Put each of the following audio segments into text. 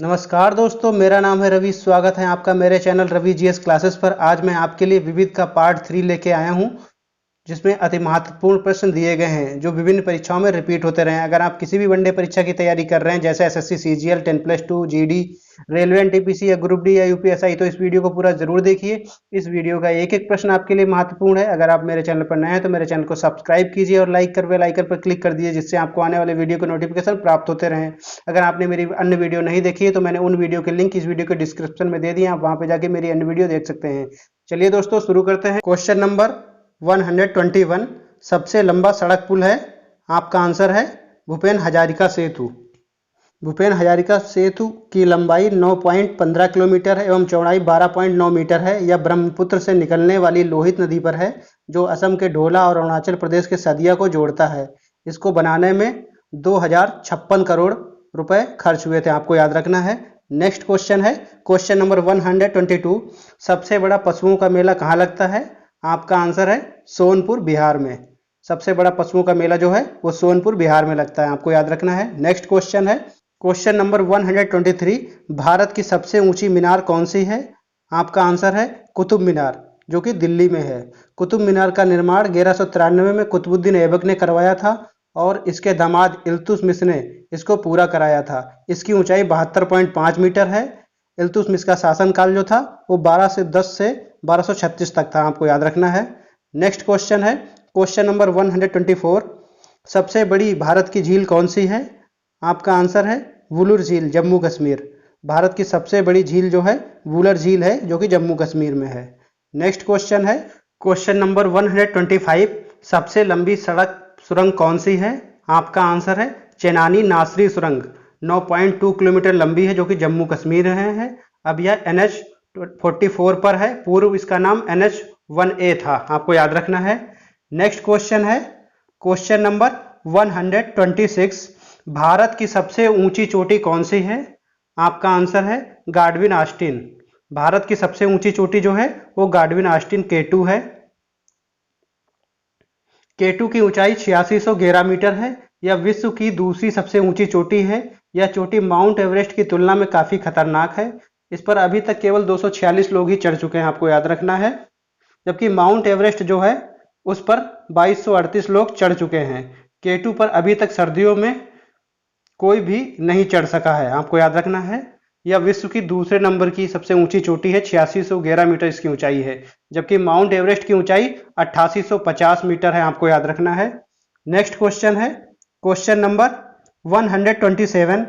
नमस्कार दोस्तों, मेरा नाम है रवि। स्वागत है आपका मेरे चैनल रवि जीएस क्लासेस पर। आज मैं आपके लिए विविध का पार्ट 3 लेके आया हूं, जिसमें अति महत्वपूर्ण प्रश्न दिए गए हैं जो विभिन्न परीक्षाओं में रिपीट होते रहे हैं। अगर आप किसी भी वनडे परीक्षा की तैयारी कर रहे हैं जैसे SSC CGL 10+2 GD, railway NTPC या ग्रुप डी या यूपीएसआई, तो इस वीडियो को पूरा जरूर देखिए। इस वीडियो का एक एक प्रश्न आपके लिए महत्वपूर्ण है। अगर आप मेरे चैनल पर नए हैं तो मेरे चैनल को सब्सक्राइब कीजिए और लाइक कर बेल आइकन पर क्लिक कर दीजिए, जिससे आपको आने वाले वीडियो के नोटिफिकेशन प्राप्त होते रहें। अगर आपने मेरी अन्य वीडियो नहीं देखी है तो मैंने उन वीडियो के लिंक इस वीडियो के डिस्क्रिप्शन में दे दिए, आप वहां पे जाके मेरी अन्य वीडियो देख सकते हैं। चलिए दोस्तों, शुरू करते हैं। क्वेश्चन नंबर 121, सबसे लंबा सड़क पुल है। आपका आंसर है भूपेन हजारिका सेतु। भूपेन हजारिका सेतु की लंबाई 9.15 किलोमीटर है एवं चौड़ाई 12.9 मीटर है। यह ब्रह्मपुत्र से निकलने वाली लोहित नदी पर है, जो असम के ढोला और अरुणाचल प्रदेश के सदिया को जोड़ता है। इसको बनाने में 2056 करोड़ रुपए खर्च हुए थे, आपको याद रखना है। नेक्स्ट क्वेश्चन है क्वेश्चन नंबर 122, सबसे बड़ा पशुओं का मेला कहाँ लगता है। आपका आंसर है सोनपुर, बिहार में। सबसे बड़ा पशुओं का मेला जो है वो सोनपुर, बिहार में लगता है, आपको याद रखना है। नेक्स्ट क्वेश्चन है क्वेश्चन नंबर 123, भारत की सबसे ऊंची मीनार कौन सी है। आपका आंसर है कुतुब मीनार, जो कि दिल्ली में है। कुतुब मीनार का निर्माण 1193 में कुतुबुद्दीन ऐबक ने करवाया था और इसके दामाद इल्तुतमिश ने इसको पूरा कराया था। इसकी ऊंचाई 72.5 मीटर है। इल्तुतमिश का शासनकाल जो था वो 1210 से 1236 तक था, आपको याद रखना है। नेक्स्ट क्वेश्चन है क्वेश्चन नंबर 124, सबसे बड़ी भारत की झील कौन सी है। आपका आंसर है वुलूर झील, जम्मू कश्मीर। भारत की सबसे बड़ी झील जो है वुलर झील है, जो कि जम्मू कश्मीर में है। नेक्स्ट क्वेश्चन है क्वेश्चन नंबर 125, सबसे लंबी सड़क सुरंग कौन सी है। आपका आंसर है चेनानी नासरी सुरंग, 9.2 किलोमीटर लंबी है, जो कि जम्मू कश्मीर में है। अब यह NH44 पर है, पूर्व इसका नाम NH1A था, आपको याद रखना है। नेक्स्ट क्वेश्चन है क्वेश्चन नंबर 126, भारत की सबसे ऊंची चोटी कौन सी है। आपका आंसर है गाडविन आस्टीन। भारत की सबसे ऊंची चोटी जो है वो गाडविन आस्टीन K2 है। K2 की ऊंचाई 8611 मीटर है। यह विश्व की दूसरी सबसे ऊंची चोटी है। यह चोटी माउंट एवरेस्ट की तुलना में काफी खतरनाक है। इस पर अभी तक केवल 246 लोग ही चढ़ चुके हैं, आपको याद रखना है। जबकि माउंट एवरेस्ट जो है उस पर 2238 लोग चढ़ चुके हैं। K2 पर अभी तक सर्दियों में कोई भी नहीं चढ़ सका है, आपको याद रखना है। यह विश्व की दूसरे नंबर की सबसे ऊंची चोटी है, 8611 मीटर इसकी ऊंचाई है। जबकि माउंट एवरेस्ट की ऊंचाई 8850 मीटर है, आपको याद रखना है। नेक्स्ट क्वेश्चन है क्वेश्चन नंबर 127,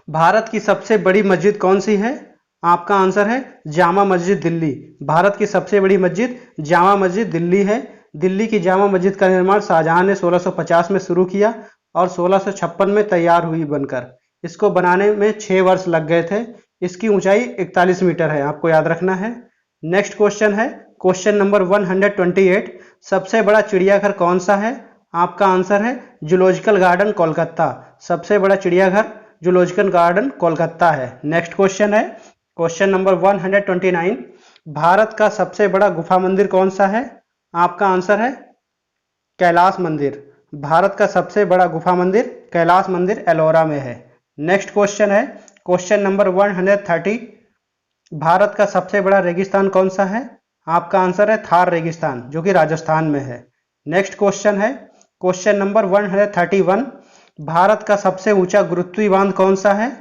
भारत की सबसे बड़ी मस्जिद कौन सी है। आपका आंसर है जामा मस्जिद, दिल्ली। भारत की सबसे बड़ी मस्जिद जामा मस्जिद दिल्ली है। दिल्ली की जामा मस्जिद का निर्माण शाहजहां ने 1650 में शुरू किया और 1656 में तैयार हुई बनकर। इसको बनाने में 6 वर्ष लग गए थे। इसकी ऊंचाई 41 मीटर है, आपको याद रखना है। नेक्स्ट क्वेश्चन है क्वेश्चन नंबर 128, सबसे बड़ा चिड़ियाघर कौन सा है। आपका आंसर है जूलॉजिकल गार्डन, कोलकाता। सबसे बड़ा चिड़ियाघर जूलॉजिकल गार्डन कोलकाता है। नेक्स्ट क्वेश्चन है क्वेश्चन नंबर 129, भारत का सबसे बड़ा गुफा मंदिर कौन सा है। आपका आंसर है कैलाश मंदिर। भारत का सबसे बड़ा गुफा मंदिर कैलाश मंदिर एलोरा में है। नेक्स्ट क्वेश्चन है क्वेश्चन नंबर 130, भारत का सबसे बड़ा रेगिस्तान कौन सा है। आपका आंसर है थार रेगिस्तान, जो कि राजस्थान में है। नेक्स्ट क्वेश्चन है क्वेश्चन नंबर 131, भारत का सबसे ऊंचा गुरुत्वीय बांध कौन सा है।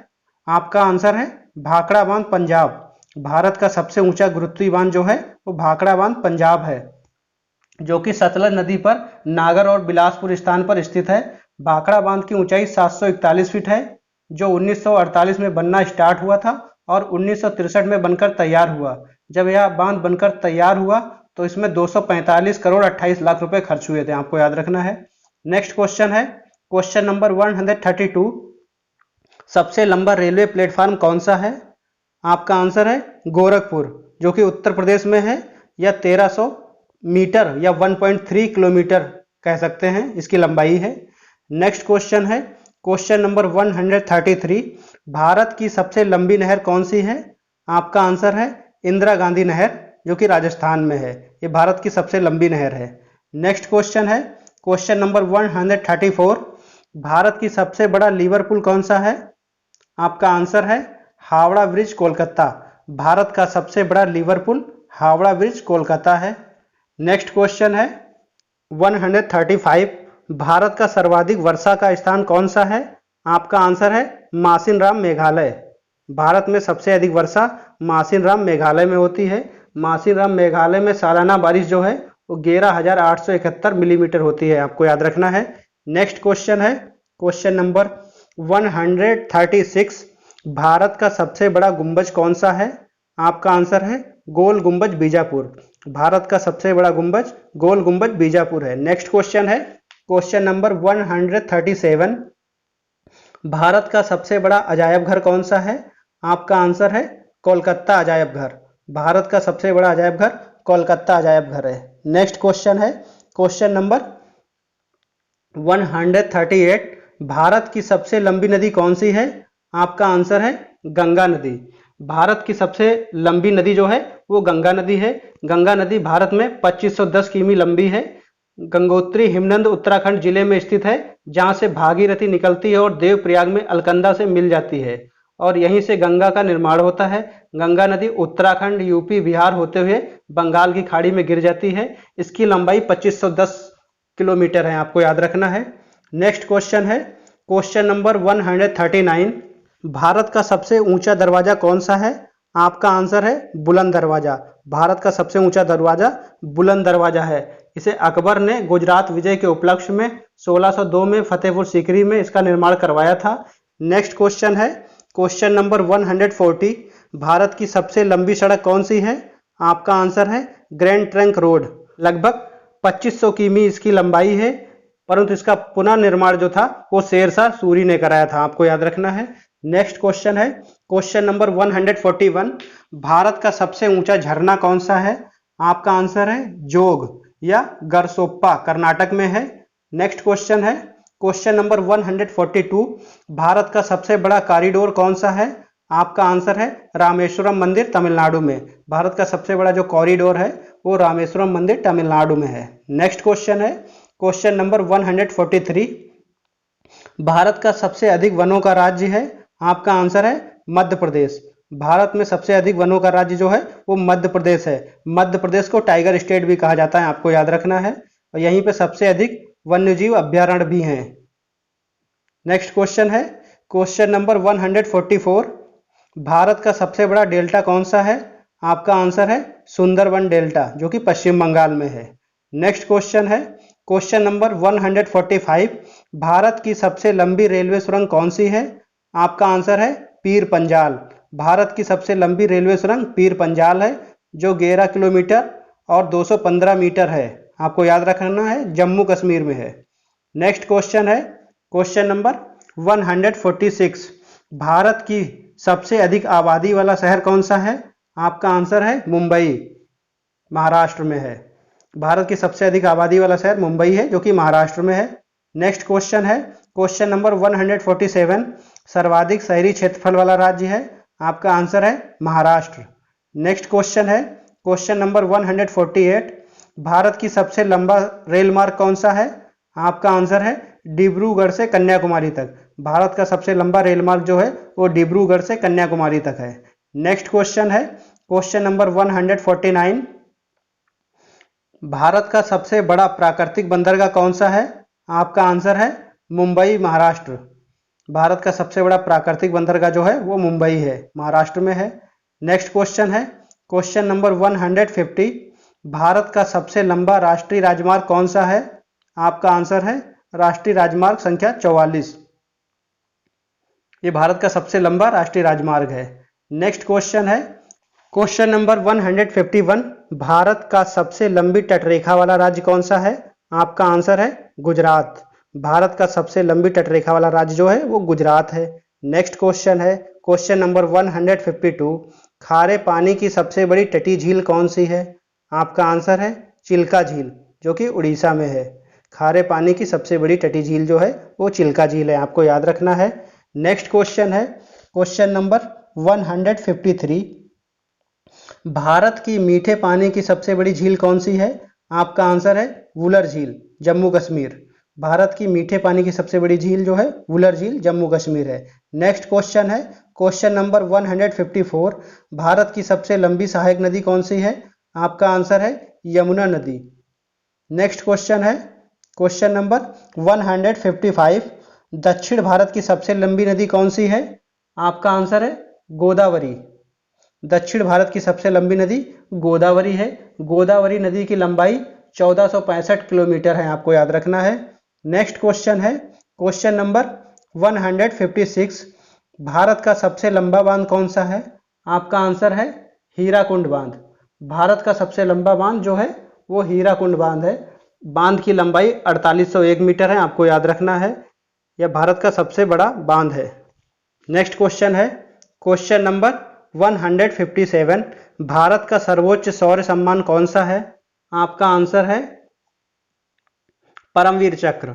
आपका आंसर है भाखड़ा बांध, पंजाब। भारत का सबसे ऊंचा गुरुत्वीय बांध जो है वो भाखड़ा बांध पंजाब है, जो कि सतलज नदी पर नागर और बिलासपुर स्थान पर स्थित है। भाखड़ा बांध की ऊंचाई 741 फीट है, जो 1948 में बनना स्टार्ट हुआ था और 1963 में बनकर तैयार हुआ। जब यह बांध बनकर तैयार हुआ तो इसमें 245 करोड़ 28 लाख रुपए खर्च हुए थे, आपको याद रखना है। नेक्स्ट क्वेश्चन है क्वेश्चन नंबर 132, सबसे लंबा रेलवे प्लेटफॉर्म कौन सा है। आपका आंसर है गोरखपुर, जो कि उत्तर प्रदेश में है। यह 1300 मीटर या 1.3 किलोमीटर कह सकते हैं, इसकी लंबाई है। नेक्स्ट क्वेश्चन है क्वेश्चन नंबर 133, भारत की सबसे लंबी नहर कौन सी है। आपका आंसर है इंदिरा गांधी नहर, जो कि राजस्थान में है। ये भारत की सबसे लंबी नहर है। नेक्स्ट क्वेश्चन है क्वेश्चन नंबर 134, भारत की सबसे बड़ा लीवर पुल कौन सा है। आपका आंसर है हावड़ा ब्रिज कोलकाता। भारत का सबसे बड़ा रिवर पुल हावड़ा ब्रिज कोलकाता है। नेक्स्ट क्वेश्चन है 135। भारत का सर्वाधिक वर्षा का स्थान कौन सा है? आपका आंसर है मासिनराम मेघालय। भारत में सबसे अधिक वर्षा मासिनराम मेघालय में होती है। मासिनराम मेघालय में सालाना बारिश जो है वो 11,871 मिलीमीटर होती है, आपको याद रखना है। नेक्स्ट क्वेश्चन है क्वेश्चन नंबर 136। भारत का सबसे बड़ा गुंबज कौन सा है? आपका आंसर है गोल गुंबज बीजापुर। भारत का सबसे बड़ा गुंबज गोल गुंबज बीजापुर है। नेक्स्ट क्वेश्चन है क्वेश्चन नंबर 137। भारत का सबसे बड़ा अजायब घर कौन सा है? आपका आंसर है कोलकाता अजायब घर। भारत का सबसे बड़ा अजायब घर कोलकाता अजायब घर है। नेक्स्ट क्वेश्चन है क्वेश्चन नंबर 138। भारत की सबसे लंबी नदी कौन सी है? आपका आंसर है गंगा नदी। भारत की सबसे लंबी नदी जो है वो गंगा नदी है। गंगा नदी भारत में 2510 किमी लंबी है। गंगोत्री हिमनद उत्तराखंड जिले में स्थित है, जहां से भागीरथी निकलती है और देवप्रयाग में अलकनंदा से मिल जाती है और यहीं से गंगा का निर्माण होता है। गंगा नदी उत्तराखंड, यूपी, बिहार होते हुए बंगाल की खाड़ी में गिर जाती है। इसकी लंबाई 2510 किलोमीटर है, आपको याद रखना है। नेक्स्ट क्वेश्चन है क्वेश्चन नंबर 139। भारत का सबसे ऊंचा दरवाजा कौन सा है? आपका आंसर है बुलंद दरवाजा। भारत का सबसे ऊंचा दरवाजा बुलंद दरवाजा है। इसे अकबर ने गुजरात विजय के उपलक्ष्य में 1602 में फतेहपुर सीकरी में इसका निर्माण करवाया था। नेक्स्ट क्वेश्चन है क्वेश्चन नंबर 140। भारत की सबसे लंबी सड़क कौन सी है? आपका आंसर है ग्रैंड ट्रंक रोड। लगभग 2500 किमी इसकी लंबाई है, परंतु इसका पुनः निर्माण जो था वो शेरशाह सूरी ने कराया था, आपको याद रखना है। नेक्स्ट क्वेश्चन है क्वेश्चन नंबर 141। भारत का सबसे ऊंचा झरना कौन सा है? आपका आंसर है जोग या गरसोप्पा, कर्नाटक में है। नेक्स्ट क्वेश्चन है क्वेश्चन नंबर 142। भारत का सबसे बड़ा कॉरिडोर कौन सा है? आपका आंसर है रामेश्वरम मंदिर, तमिलनाडु में। भारत का सबसे बड़ा जो कॉरिडोर है वो रामेश्वरम मंदिर, तमिलनाडु में है। नेक्स्ट क्वेश्चन है क्वेश्चन नंबर 143। भारत का सबसे अधिक वनों का राज्य है? आपका आंसर है मध्य प्रदेश। भारत में सबसे अधिक वनों का राज्य जो है वो मध्य प्रदेश है। मध्य प्रदेश को टाइगर स्टेट भी कहा जाता है, आपको याद रखना है। और यहीं पे सबसे अधिक वन्यजीव अभ्यारण्य भी हैं। नेक्स्ट क्वेश्चन है क्वेश्चन नंबर 144। भारत का सबसे बड़ा डेल्टा कौन सा है? आपका आंसर है सुंदरबन डेल्टा, जो कि पश्चिम बंगाल में है। नेक्स्ट क्वेश्चन है क्वेश्चन नंबर 145। भारत की सबसे लंबी रेलवे सुरंग कौन सी है? आपका आंसर है पीर पंजाल। भारत की सबसे लंबी रेलवे सुरंग पीर पंजाल है, जो 11 किलोमीटर और 215 मीटर है, आपको याद रखना है, जम्मू कश्मीर में है। नेक्स्ट क्वेश्चन है क्वेश्चन नंबर 146। भारत की सबसे अधिक आबादी वाला शहर कौन सा है? आपका आंसर है मुंबई, महाराष्ट्र में है। भारत की सबसे अधिक आबादी वाला शहर मुंबई है, जो कि महाराष्ट्र में है। नेक्स्ट क्वेश्चन है क्वेश्चन नंबर 147। सर्वाधिक शहरी क्षेत्रफल वाला राज्य है? आपका आंसर है महाराष्ट्र। नेक्स्ट क्वेश्चन है क्वेश्चन नंबर 148। भारत की सबसे लंबा रेल मार्ग कौन सा है? आपका आंसर है डिब्रूगढ़ से कन्याकुमारी तक। भारत का सबसे लंबा रेल मार्ग जो है वो डिब्रूगढ़ से कन्याकुमारी तक है। नेक्स्ट क्वेश्चन है क्वेश्चन नंबर 149। भारत का सबसे बड़ा प्राकृतिक बंदरगाह कौन सा है? आपका आंसर है मुंबई, महाराष्ट्र। भारत का सबसे बड़ा प्राकृतिक बंदरगाह जो है वो मुंबई है, महाराष्ट्र में है। नेक्स्ट क्वेश्चन है क्वेश्चन नंबर 150। भारत का सबसे लंबा राष्ट्रीय राजमार्ग कौन सा है? आपका आंसर है राष्ट्रीय राजमार्ग संख्या 44। ये भारत का सबसे लंबा राष्ट्रीय राजमार्ग है। नेक्स्ट क्वेश्चन है क्वेश्चन नंबर 151। भारत का सबसे लंबी तटरेखा वाला राज्य कौन सा है? आपका आंसर है गुजरात। भारत का सबसे लंबी तटरेखा वाला राज्य जो है वो गुजरात है। नेक्स्ट क्वेश्चन है क्वेश्चन नंबर 152। खारे पानी की सबसे बड़ी तटीय झील कौन सी है? आपका आंसर है चिल्का झील, जो कि उड़ीसा में है। खारे पानी की सबसे बड़ी तटीय झील जो है वो चिल्का झील है, आपको याद रखना है। नेक्स्ट क्वेश्चन है क्वेश्चन नंबर 153। भारत की मीठे पानी की सबसे बड़ी झील कौन सी है? आपका आंसर है वुलर झील, जम्मू कश्मीर। भारत की मीठे पानी की सबसे बड़ी झील जो है वुलर झील जम्मू कश्मीर है। नेक्स्ट क्वेश्चन है क्वेश्चन नंबर 154, भारत की सबसे लंबी सहायक नदी कौन सी है? आपका आंसर है यमुना नदी। नेक्स्ट क्वेश्चन है क्वेश्चन नंबर 155, दक्षिण भारत की सबसे लंबी नदी कौन सी है? आपका आंसर है गोदावरी। दक्षिण भारत की सबसे लंबी नदी गोदावरी है। गोदावरी नदी की लंबाई 1465 किलोमीटर है, आपको याद रखना है। नेक्स्ट क्वेश्चन है क्वेश्चन नंबर 156, भारत का सबसे लंबा बांध कौन सा है? आपका आंसर है हीराकुंड बांध। भारत का सबसे लंबा बांध जो है वो हीराकुंड बांध है। बांध की लंबाई 4801 मीटर है, आपको याद रखना है। यह भारत का सबसे बड़ा बांध है। नेक्स्ट क्वेश्चन है क्वेश्चन नंबर 157, भारत का सर्वोच्च शौर्य सम्मान कौन सा है? आपका आंसर है परमवीर चक्र।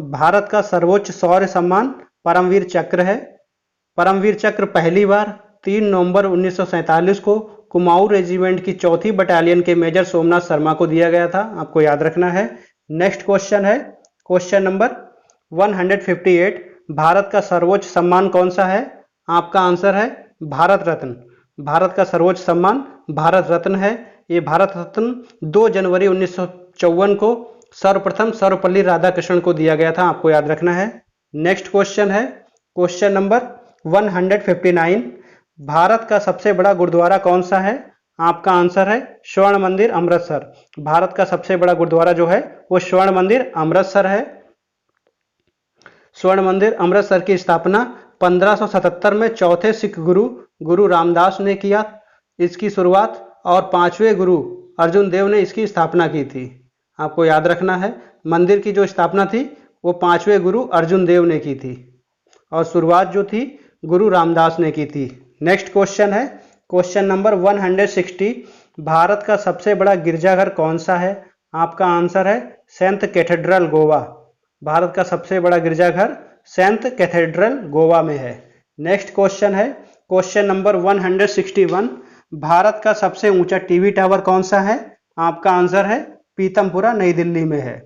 भारत का सर्वोच्च शौर्य सम्मान परमवीर चक्र है। परमवीर चक्र पहली बार 3 नवंबर 1947 को कुमाऊं रेजिमेंट की 4थी बटालियन के मेजर सोमनाथ शर्मा को दिया गया था, आपको याद रखना है। नेक्स्ट क्वेश्चन है क्वेश्चन नंबर 158, भारत का सर्वोच्च सम्मान कौन सा है? आपका आंसर है भारत रत्न। भारत का सर्वोच्च सम्मान भारत रत्न है। ये भारत रत्न 2 जनवरी 1954 को सर्वप्रथम सर्वपल्ली राधाकृष्णन को दिया गया था, आपको याद रखना है। नेक्स्ट क्वेश्चन है क्वेश्चन नंबर 159, भारत का सबसे बड़ा गुरुद्वारा कौन सा है? आपका आंसर है स्वर्ण मंदिर अमृतसर। भारत का सबसे बड़ा गुरुद्वारा जो है वो स्वर्ण मंदिर अमृतसर है। स्वर्ण मंदिर अमृतसर की स्थापना 1577 में चौथे सिख गुरु गुरु रामदास ने किया इसकी शुरुआत, और 5वें गुरु अर्जुन देव ने इसकी स्थापना की थी, आपको याद रखना है। मंदिर की जो स्थापना थी वो 5वें गुरु अर्जुन देव ने की थी और शुरुआत जो थी गुरु रामदास ने की थी। नेक्स्ट क्वेश्चन है क्वेश्चन नंबर 160, भारत का सबसे बड़ा गिरजाघर कौन सा है? आपका आंसर है सेंट कैथेड्रल गोवा। भारत का सबसे बड़ा गिरजाघर सेंट कैथेड्रल गोवा में है। नेक्स्ट क्वेश्चन है क्वेश्चन नंबर 161, भारत का सबसे ऊंचा टीवी टावर कौन सा है? आपका आंसर है पीतमपुरा, नई दिल्ली में है।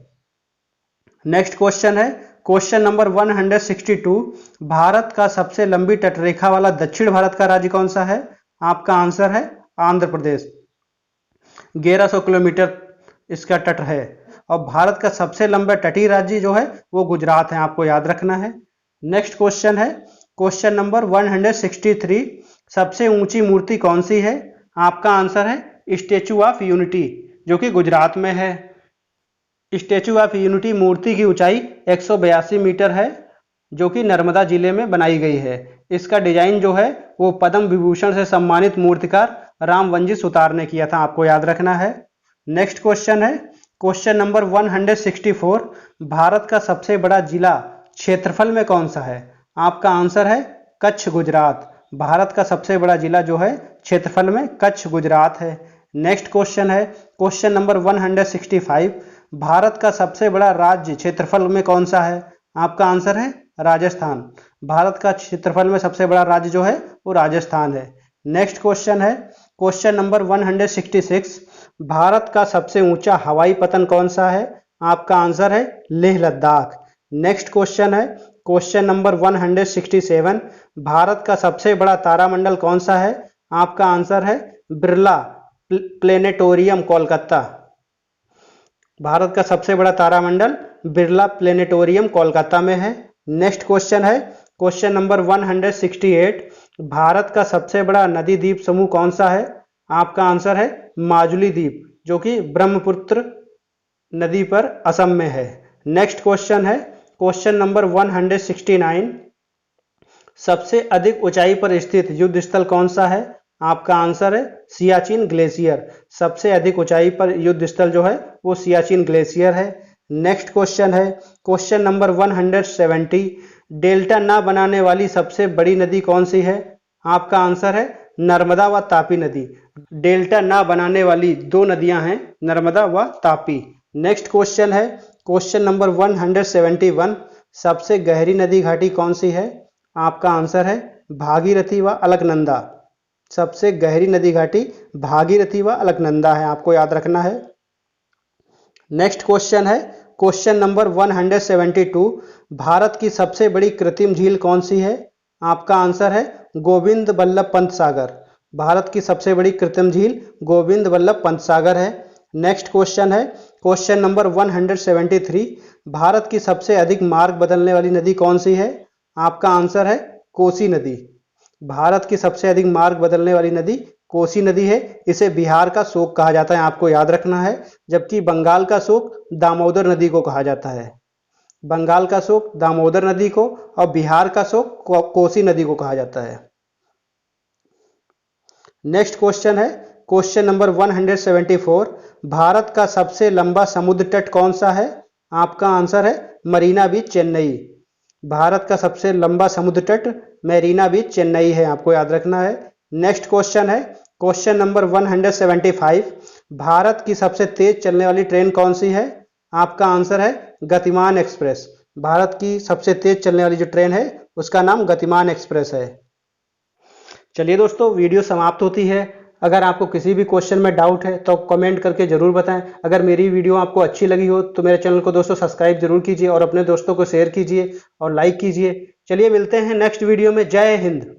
नेक्स्ट क्वेश्चन है क्वेश्चन नंबर 162, भारत का सबसे लंबी तटरेखा वाला दक्षिण भारत का राज्य कौन सा है? आपका आंसर है आंध्र प्रदेश। 1100 किलोमीटर इसका तट है। और भारत का सबसे लंबा तटीय राज्य जो है वो गुजरात है, आपको याद रखना है। नेक्स्ट क्वेश्चन है क्वेश्चन नंबर 163, सबसे ऊंची मूर्ति कौन सी है? आपका आंसर है स्टैचू ऑफ यूनिटी, जो कि गुजरात में है। स्टैचू ऑफ यूनिटी मूर्ति की ऊंचाई 182 मीटर है, जो कि नर्मदा जिले में बनाई गई है। इसका डिजाइन जो है वो पद्म विभूषण से सम्मानित मूर्तिकार रामवंजी सुतार ने किया था, आपको याद रखना है। नेक्स्ट क्वेश्चन है क्वेश्चन नंबर 164, भारत का सबसे बड़ा जिला क्षेत्रफल में कौन सा है? आपका आंसर है कच्छ, गुजरात। भारत का सबसे बड़ा जिला जो है क्षेत्रफल में कच्छ, गुजरात है। नेक्स्ट क्वेश्चन है क्वेश्चन नंबर 165, भारत का सबसे बड़ा राज्य क्षेत्रफल में कौन सा है? आपका आंसर है राजस्थान। भारत का क्षेत्रफल में सबसे बड़ा राज्य जो है वो राजस्थान है। नेक्स्ट क्वेश्चन है क्वेश्चन नंबर 166, भारत का सबसे ऊंचा हवाई पतन कौन सा है? आपका आंसर है लेह लद्दाख। नेक्स्ट क्वेश्चन है क्वेश्चन नंबर 167, भारत का सबसे बड़ा तारामंडल कौन सा है? आपका आंसर है बिरला प्लेनेटोरियम, कोलकाता। भारत का सबसे बड़ा तारामंडल बिरला प्लेनेटोरियम, कोलकाता में है। नेक्स्ट क्वेश्चन है क्वेश्चन नंबर 168, भारत का सबसे बड़ा नदी द्वीप समूह कौन सा है? आपका आंसर है माजुली द्वीप, जो कि ब्रह्मपुत्र नदी पर असम में है। नेक्स्ट क्वेश्चन है क्वेश्चन नंबर 169, सबसे अधिक ऊंचाई पर स्थित युद्ध स्थल कौन सा है? आपका आंसर है सियाचिन ग्लेशियर। सबसे अधिक ऊंचाई पर युद्ध स्थल जो है वो सियाचिन ग्लेशियर है। नेक्स्ट क्वेश्चन है क्वेश्चन नंबर 170, डेल्टा ना बनाने वाली सबसे बड़ी नदी कौन सी है? आपका आंसर है नर्मदा व तापी नदी। डेल्टा ना बनाने वाली 2 नदियां हैं, नर्मदा व तापी। नेक्स्ट क्वेश्चन है क्वेश्चन नंबर 171, सबसे गहरी नदी घाटी कौन सी है? आपका आंसर है भागीरथी व अलकनंदा। सबसे गहरी नदी घाटी भागीरथी व अलकनंदा है, आपको याद रखना है। नेक्स्ट क्वेश्चन है क्वेश्चन नंबर 172, भारत की सबसे बड़ी कृत्रिम झील कौन सी है? आपका आंसर है गोविंद बल्लभ पंत सागर। भारत की सबसे बड़ी कृत्रिम झील गोविंद बल्लभ पंत सागर है। नेक्स्ट क्वेश्चन है क्वेश्चन नंबर 173, भारत की सबसे अधिक मार्ग बदलने वाली नदी कौन सी है? आपका आंसर है कोसी नदी। भारत की सबसे अधिक मार्ग बदलने वाली नदी कोसी नदी है। इसे बिहार का शोक कहा जाता है, आपको याद रखना है, जबकि बंगाल का शोक दामोदर नदी को कहा जाता है। बंगाल का शोक दामोदर नदी को और बिहार का शोक कोसी नदी को कहा जाता है। नेक्स्ट क्वेश्चन है क्वेश्चन नंबर 174, भारत का सबसे लंबा समुद्र तट कौन सा है? आपका आंसर है मरीना बीच चेन्नई। भारत का सबसे लंबा समुद्र तट मरीना बीच चेन्नई है, आपको याद रखना है। नेक्स्ट क्वेश्चन है क्वेश्चन नंबर 175, भारत की सबसे तेज चलने वाली ट्रेन कौन सी है? आपका आंसर है गतिमान एक्सप्रेस। भारत की सबसे तेज चलने वाली जो ट्रेन है उसका नाम गतिमान एक्सप्रेस है। चलिए दोस्तों, वीडियो समाप्त होती है। अगर आपको किसी भी क्वेश्चन में डाउट है तो कमेंट करके जरूर बताएं। अगर मेरी वीडियो आपको अच्छी लगी हो तो मेरे चैनल को दोस्तों सब्सक्राइब जरूर कीजिए और अपने दोस्तों को शेयर कीजिए और लाइक कीजिए। चलिए मिलते हैं नेक्स्ट वीडियो में। जय हिंद।